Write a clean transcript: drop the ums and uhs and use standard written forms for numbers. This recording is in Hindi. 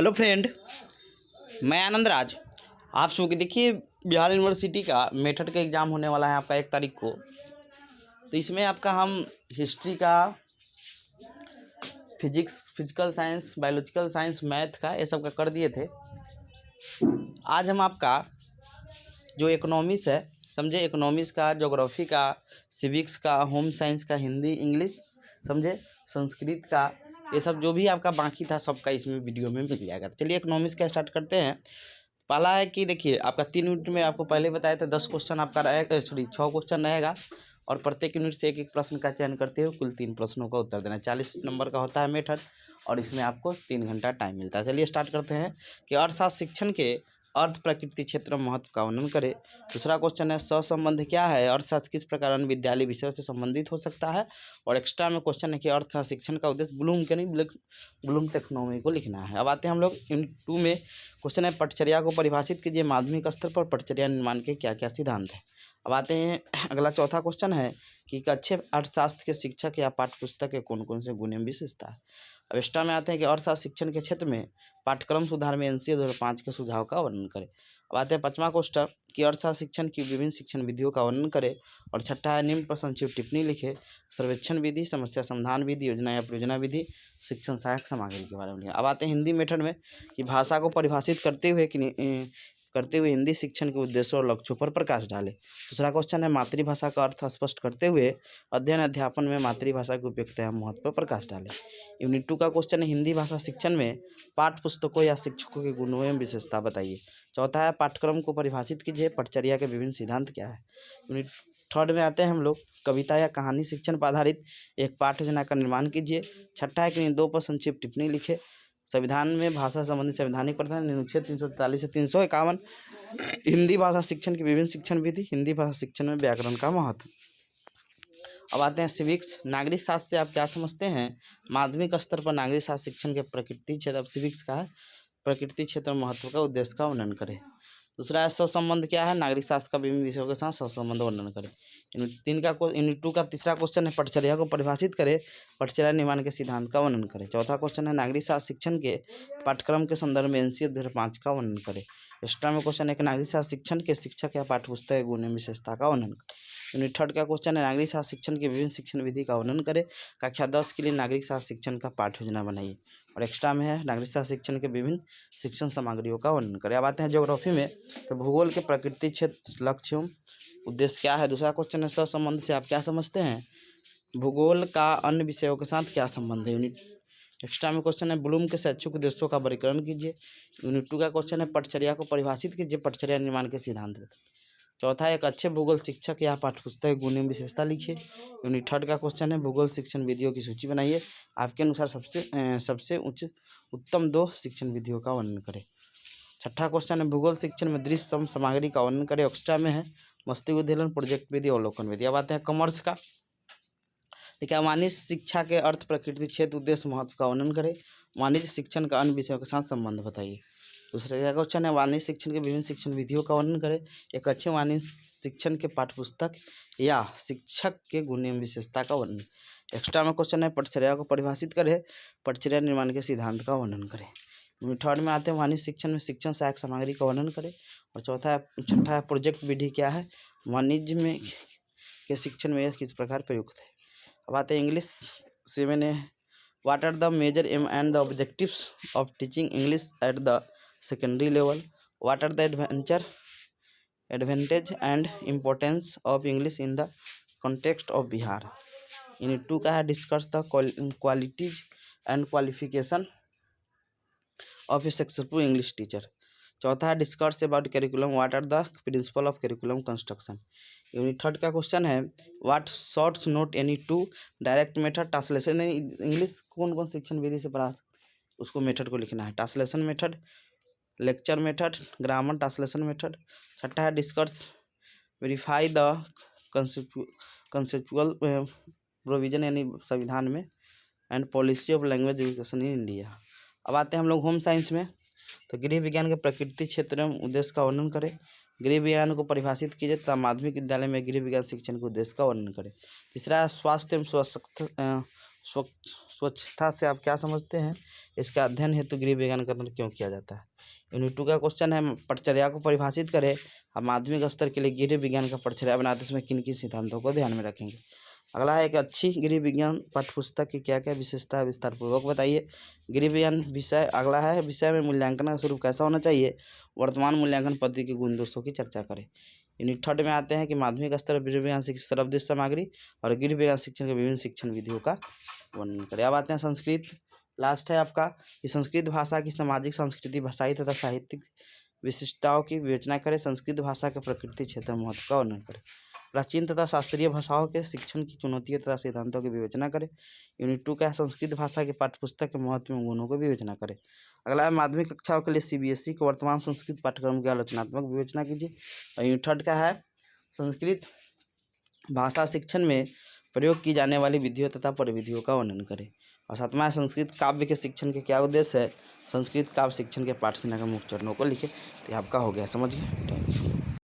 हेलो फ्रेंड, मैं आनंद राज। आप सबको देखिए, बिहार यूनिवर्सिटी का मेथड का एग्ज़ाम होने वाला है आपका 1 तारीख को। तो इसमें आपका हम हिस्ट्री का, physical science, biological science, math का ये सब का कर दिए थे। आज हम आपका जो इकोनॉमिक्स है, समझे, इकोनॉमिक्स का, ज्योग्राफी का, सिविक्स का, होम साइंस का, हिंदी, इंग्लिश, समझे, संस्कृत का, ये सब जो भी आपका बाकी था सबका इसमें वीडियो में मिल जाएगा। तो चलिए इकोनॉमिक्स का स्टार्ट करते हैं। पहला है कि देखिए, आपका 3 यूनिट में आपको पहले बताया था 10 क्वेश्चन आपका रहेगा, सॉरी 6 क्वेश्चन रहेगा और प्रत्येक यूनिट से एक एक प्रश्न का चयन करते हुए कुल 3 प्रश्नों का उत्तर देना है। 40 नंबर का होता है मेथड और इसमें आपको 3 घंटा टाइम मिलता है। चलिए स्टार्ट करते हैं कि अर्थशास्त्र शिक्षण के अर्थ प्रकृति क्षेत्र महत्व का वर्णन करें। दूसरा क्वेश्चन है सहसंबंध क्या है, अर्थशास्त्र किस प्रकार अन्य विद्यालय विषयों से संबंधित हो सकता है। और एक्स्ट्रा में क्वेश्चन है कि अर्थशास्त्र शिक्षण का उद्देश्य ब्लूम के नहीं, ब्लूम टेक्नोमी को लिखना है। अब आते हैं हम लोग यूनिट 2 में। क्वेश्चन है पटचर्या को परिभाषित कीजिए, माध्यमिक स्तर पर पटचर्या निर्माण के क्या क्या सिद्धांत हैं। अब आते हैं अगला चौथा क्वेश्चन है कि एक अच्छे अर्थशास्त्र के शिक्षक या पाठ्यपुस्तक के कौन कौन से गुण एवं विशेषता है। अब एक्स्ट्रा में आते हैं कि अर्थशास्त्र शिक्षण के क्षेत्र में पाठ्यक्रम सुधार में एनसीए 2005 के सुझाव का वर्णन करें। अब आते हैं 5वां क्वेश्चन कि अर्थशास्त्र शिक्षण की विभिन्न शिक्षण विधियों का वर्णन करें। और छठा है निम्न पर संक्षिप्त टिप्पणी लिखे, सर्वेक्षण विधि, समस्या समाधान विधि, योजना या परियोजना विधि, शिक्षण सहायक सामग्री के बारे में लिखा। अब आते हैं हिंदी मेथड में कि भाषा को परिभाषित करते हुए हिंदी शिक्षण के उद्देश्यों और लक्ष्यों पर प्रकाश डालें। दूसरा क्वेश्चन है मातृभाषा का अर्थ स्पष्ट करते हुए अध्ययन अध्यापन में मातृभाषा की उपयुक्तता एवं महत्व पर प्रकाश डालें। यूनिट 2 का क्वेश्चन है हिंदी भाषा शिक्षण में पाठ्य पुस्तकों या शिक्षकों के गुणों एवं विशेषता बताइए। चौथा है पाठ्यक्रम को परिभाषित कीजिए, पटचर्या के विभिन्न सिद्धांत क्या है। यूनिट 3 में आते हैं हम लोग कविता या कहानी शिक्षण पर आधारित एक पाठ्य योजना का निर्माण कीजिए। छठा है कि इन 2 पर संक्षिप्त टिप्पणी लिखे। संविधान में भाषा संबंधी संवैधानिक प्रावधान, अनुच्छेद 343 से 351। हिंदी भाषा शिक्षण की विभिन्न शिक्षण विधि, हिंदी भाषा शिक्षण में व्याकरण का महत्व। अब आते हैं सिविक्स, नागरिक शास्त्र से आप क्या समझते हैं। माध्यमिक स्तर पर नागरिक शास्त्र शिक्षण के प्रकृति क्षेत्र, अब सिविक्स का है प्रकृति क्षेत्र महत्व का उद्देश्य का वर्णन करें। दूसरा है सहसंबंध क्या है, नागरिक शास्त्र का विभिन्न विषयों के साथ सहसंबंध वर्णन करें। यूनिट 2 का तीसरा क्वेश्चन है पटचर्या को परिभाषित करें, पटचर्या निर्माण के सिद्धांत का वर्णन करें। चौथा क्वेश्चन है नागरिक शास्त्र शिक्षण के पाठ्यक्रम के संदर्भ में एनसीए 2005 का वर्णन करें। एक्स्ट्रा में क्वेश्चन है कि नागरिक शास्त्र शिक्षण के शिक्षक या पाठ्यपुस्तक के गुण एवं विशेषता का वर्णन करें। यूनिट 3 का क्वेश्चन है नागरिक शास्त्र शिक्षण की विभिन्न शिक्षण विधि का वर्णन करें। कक्षा 10 के लिए नागरिक शास्त्र शिक्षण का पाठ्य योजना बनाइए। और एक्स्ट्रा में है नागरिक शास्त्र शिक्षण के विभिन्न शिक्षण सामग्रियों का वर्णन करें। अब आते हैं ज्योग्राफी में, तो भूगोल के प्रकृति क्षेत्र लक्ष्य एवं उद्देश्य क्या है। दूसरा क्वेश्चन है सहसंबंध से आप क्या समझते हैं, भूगोल का अन्य विषयों के साथ क्या संबंध है। यूनिट एक्स्ट्रा में क्वेश्चन है ब्लूम के शैक्षिक उद्देश्यों का वर्गीकरण कीजिए। यूनिट 2 का क्वेश्चन है पटचर्या को परिभाषित कीजिए, पटचर्या निर्माण के सिद्धांत बताइए। चौथा एक अच्छे भूगोल शिक्षक या पाठ्यपुस्तक गुण एवं विशेषता लिखिए। यूनिट 3 का क्वेश्चन है भूगोल शिक्षण विधियों की सूची बनाइए, आपके अनुसार सबसे उत्तम 2 शिक्षण विधियों का वर्णन करें। छठा क्वेश्चन है भूगोल शिक्षण में दृश्य सामग्री का वर्णन करें। एक्स्ट्रा में है मस्तिष्क उद्दीलन, प्रोजेक्ट विधि, अवलोकन विधि। अब आते हैं कॉमर्स का, ठीक है, वाणिज्य शिक्षा के अर्थ प्रकृति क्षेत्र उद्देश्य महत्व का वर्णन करें। वाणिज्य शिक्षण का अन्य विषयों के साथ संबंध बताइए। दूसरा का क्वेश्चन है वाणिज्य शिक्षण के विभिन्न शिक्षण विधियों का वर्णन करें। एक अच्छे वाणिज्य शिक्षण के पाठ्यपुस्तक या शिक्षक के गुण एवं विशेषता का वर्णन। एक्स्ट्रा में क्वेश्चन है पटचर्या को परिभाषित करें, पटचर्या निर्माण के सिद्धांत का वर्णन करें। यूनिट 3 में आते हैं वाणिज्य शिक्षण में शिक्षण सहायक सामग्री का वर्णन करें। और छठा है प्रोजेक्ट विधि क्या है, वाणिज्य में के शिक्षण में यह किस प्रकार प्रयुक्त है। अब आते हैं इंग्लिश 7 है, what are the major aim and the objectives of teaching English at the secondary level, what are the advantage and importance of English in the context of Bihar. Unit 2 का है discuss the qualities and qualification of a successful English teacher. चौथा है discuss about curriculum, what are the principle of curriculum construction. Unit 3 का क्वेश्चन है what shorts note any two direct method translation. English कौन कौन शिक्षण विधि से पढ़ा उसको मेथड को लिखना है, translation method, lecture method, grammar translation method. छठा है discuss verify the conceptual provision यानी संविधान में and policy of language education in India. अब आते हैं हम लोग होम साइंस में, तो गृह विज्ञान के प्रकृति क्षेत्र में उद्देश्य का वर्णन करें। गृह विज्ञान को परिभाषित कीजिए तथा माध्यमिक विद्यालय में गृह विज्ञान शिक्षण के उद्देश्य का वर्णन करें। तीसरा स्वास्थ्य एवं स्वच्छता से आप क्या समझते हैं? इसका अध्ययन हेतु गृह विज्ञान का अध्ययन क्यों किया जाता है? यूनिट 2 का क्वेश्चन है, पटचर्या को परिभाषित करें। आप माध्यमिक स्तर के लिए गृह विज्ञान का पटचर्या बनाते समय किन किन सिद्धांतों को ध्यान में रखेंगे? अगला है, एक अच्छी गृह विज्ञान पाठ्यपुस्तक की क्या क्या विशेषता है, विस्तार पूर्वक बताइए। गृह विज्ञान विषय, अगला है, विषय में मूल्यांकन का स्वरूप कैसा होना चाहिए? वर्तमान मूल्यांकन पद्धति के गुण दोषों की चर्चा करें। यूनिट 3 में आते हैं कि माध्यमिक स्तर पर गृह विज्ञान शिक्षा सर्वोपदेश सामग्री और गृह विज्ञान शिक्षण के विभिन्न शिक्षण विधियों का वर्णन करें। अब आते हैं संस्कृत, लास्ट है आपका, कि संस्कृत भाषा की सामाजिक, सांस्कृतिक, भाषाई तथा साहित्यिक विशिष्टताओं की विवेचना करें। संस्कृत भाषा के प्रकृति, क्षेत्र, महत्व का वर्णन करें। प्राचीन तथा शास्त्रीय भाषाओं के शिक्षण की चुनौतियों तथा सिद्धांतों की विवेचना करें। यूनिट 2 का है, संस्कृत भाषा के पाठ्यपुस्तक के महत्व एवं गुणों को विवेचना करें। अगला है, माध्यमिक कक्षाओं के लिए सीबीएसई के वर्तमान संस्कृत पाठ्यक्रम की आलोचनात्मक विवेचना कीजिए। और यूनिट 3 का है, संस्कृत भाषा शिक्षण में प्रयोग की जाने वाली विधियों तथा परिविधियों का वर्णन करें। और 7वां है, संस्कृत काव्य के शिक्षण के क्या उद्देश्य है? संस्कृत काव्य शिक्षण के पाठ्यक्रम के मुख्य चरणों को लिखें। तो ये आपका हो गया, समझ गए।